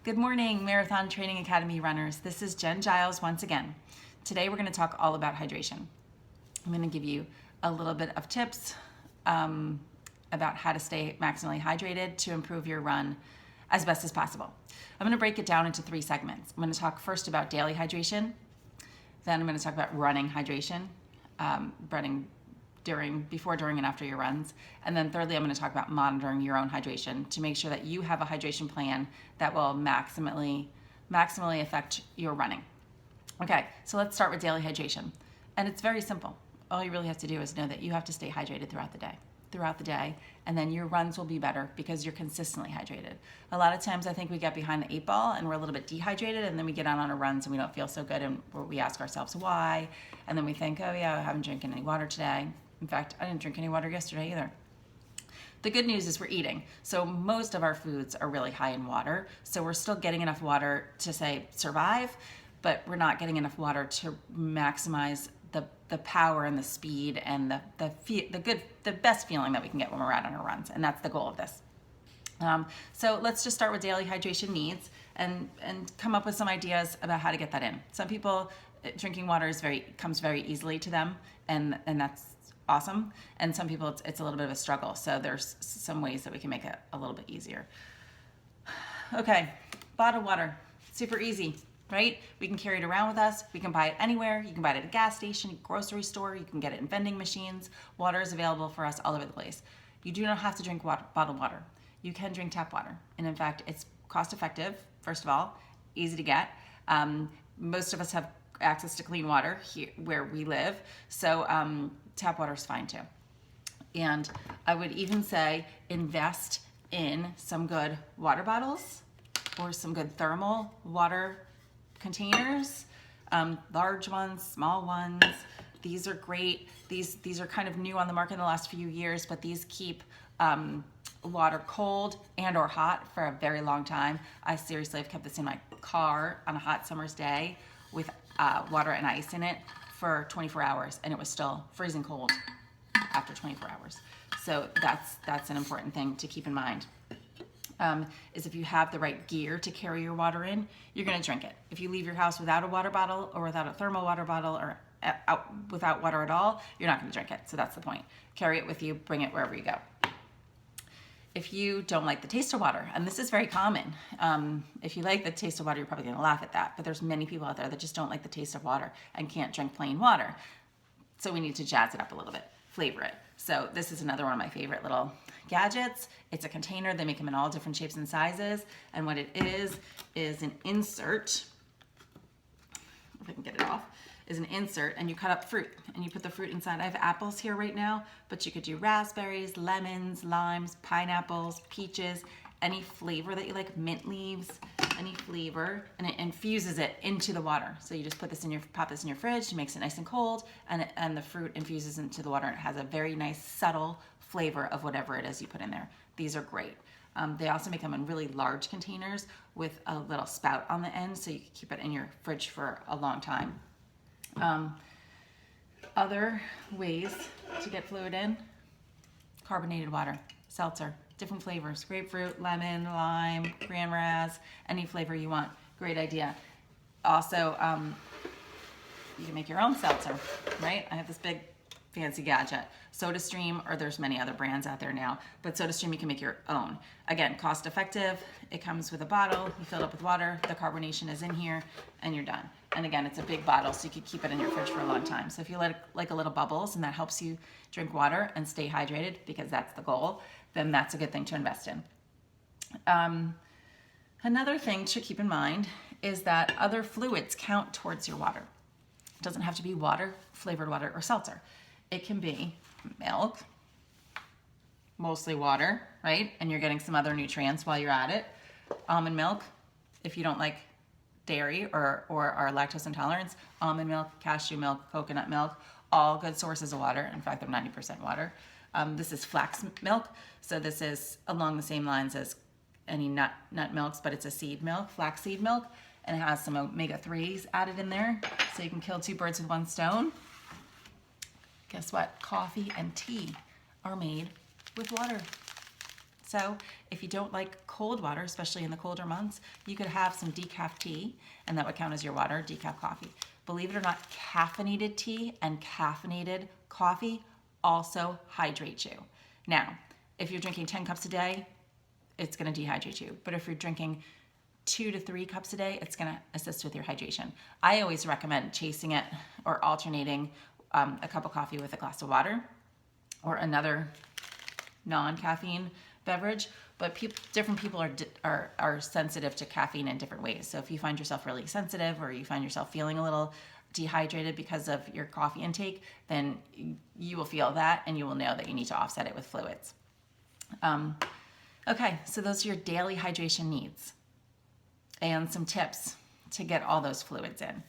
Good morning, Marathon Training Academy runners. This is Jen Giles once again. Today we're going to talk all about hydration. I'm going to give you a little bit of tips about how to stay maximally hydrated to improve your run as best as possible. I'm going to break it down into 3 segments. I'm going to talk first about daily hydration, then I'm going to talk about running hydration, running before, during, and after your runs. And then thirdly, I'm going to talk about monitoring your own hydration to make sure that you have a hydration plan that will maximally affect your running. Okay, so let's start with daily hydration. And it's very simple. All you really have to do is know that you have to stay hydrated throughout the day, and then your runs will be better because you're consistently hydrated. A lot of times I think we get behind the 8 ball and we're a little bit dehydrated, and then we get out on our runs and we don't feel so good, and we ask ourselves why, and then we think, oh yeah, I haven't drinking any water today. In fact, I didn't drink any water yesterday either. The good news is we're eating. So most of our foods are really high in water. So we're still getting enough water to say survive, but we're not getting enough water to maximize the power and the speed and the best feeling that we can get when we're out on our runs. And that's the goal of this. So let's just start with daily hydration needs and come up with some ideas about how to get that in. Some people, drinking water comes very easily to them, and that's awesome. And some people it's a little bit of a struggle. So there's some ways that we can make it a little bit easier. Okay, bottled water, super easy, right? We can carry it around with us. We can buy it anywhere. You can buy it at a gas station, grocery store. You can get it in vending machines. Water is available for us all over the place. You do not have to drink bottled water. You can drink tap water. And in fact, it's cost effective, first of all, easy to get. Most of us have access to clean water here where we live. So tap water is fine too. And I would even say invest in some good water bottles or some good thermal water containers, large ones, small ones. These are great. These are kind of new on the market in the last few years, but these keep water cold and or hot for a very long time. I seriously have kept this in my car on a hot summer's day with water and ice in it for 24 hours, and it was still freezing cold after 24 hours. So that's an important thing to keep in mind. Is if you have the right gear to carry your water in, you're going to drink it. If you leave your house without a water bottle or without a thermal water bottle or without water at all, you're not going to drink it. So that's the point. Carry it with you, bring it wherever you go. If you don't like the taste of water, and this is very common, if you like the taste of water, you're probably going to laugh at that, but there's many people out there that just don't like the taste of water and can't drink plain water. So we need to jazz it up a little bit, flavor it. So this is another one of my favorite little gadgets. It's a container. They make them in all different shapes and sizes, and what it is an insert. If I can get it off, is an insert, and you cut up fruit and you put the fruit inside. I have apples here right now, but you could do raspberries, lemons, limes, pineapples, peaches, any flavor that you like, mint leaves, any flavor, and it infuses it into the water. So you just pop this in your fridge, it makes it nice and cold, and the fruit infuses into the water, and it has a very nice subtle flavor of whatever it is you put in there. These are great. They also make them in really large containers with a little spout on the end, so you can keep it in your fridge for a long time. Other ways to get fluid in: carbonated water, seltzer, different flavors, grapefruit, lemon, lime, cran ras, any flavor you want. Great idea. Also, you can make your own seltzer, right? I have this big fancy gadget, SodaStream, or there's many other brands out there now, but SodaStream you can make your own. Again, cost effective. It comes with a bottle, you fill it up with water, the carbonation is in here, and you're done. And again, it's a big bottle, so you could keep it in your fridge for a long time. So if you like a little bubbles and that helps you drink water and stay hydrated, because that's the goal, then that's a good thing to invest in. Another thing to keep in mind is that other fluids count towards your water. It doesn't have to be water, flavored water, or seltzer. It can be milk, mostly water, right? And you're getting some other nutrients while you're at it. Almond milk, if you don't like dairy or are lactose intolerant, almond milk, cashew milk, coconut milk, all good sources of water. In fact, they're 90% water. This is flax milk, so this is along the same lines as any nut milks, but it's a seed milk, flaxseed milk, and it has some omega-3s added in there, so you can kill 2 birds with 1 stone. Guess what? Coffee and tea are made with water. So if you don't like cold water, especially in the colder months, you could have some decaf tea, and that would count as your water, decaf coffee. Believe it or not, caffeinated tea and caffeinated coffee also hydrate you. Now, if you're drinking 10 cups a day, it's going to dehydrate you. But if you're drinking 2 to 3 cups a day, it's going to assist with your hydration. I always recommend chasing it or alternating a cup of coffee with a glass of water or another non-caffeine beverage. But different people are sensitive to caffeine in different ways. So if you find yourself really sensitive, or you find yourself feeling a little dehydrated because of your coffee intake, then you will feel that, and you will know that you need to offset it with fluids. Okay, so those are your daily hydration needs and some tips to get all those fluids in.